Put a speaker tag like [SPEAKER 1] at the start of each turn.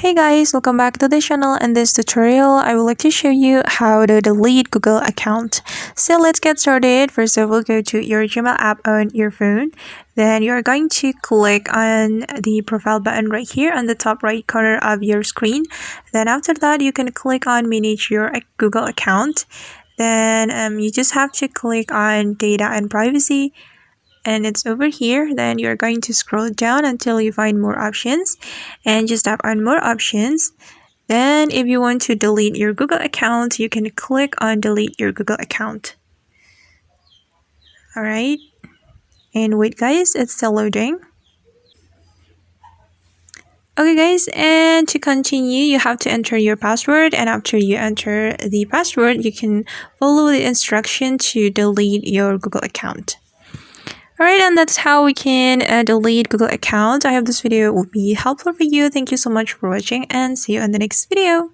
[SPEAKER 1] Hey guys, welcome back to the channel. In this tutorial, I would like to show you how to delete Google account. So let's get started. First of all, go to your Gmail app on your phone. Then you're going to click on the profile button right here on the top right corner of your screen. Then after that, you can click on manage your Google account. Then you just have to click on data and privacy. And it's over here. Then you're going to scroll down until you find more options and just tap on more options. Then if you want to delete your Google account, you can click on delete your Google account. Alright, and wait guys, it's still loading. Okay guys, and to continue, you have to enter your password, and after you enter the password, you can follow the instruction to delete your Google account. Alright, and that's how we can delete Google account. I hope this video will be helpful for you. Thank you so much for watching and see you in the next video.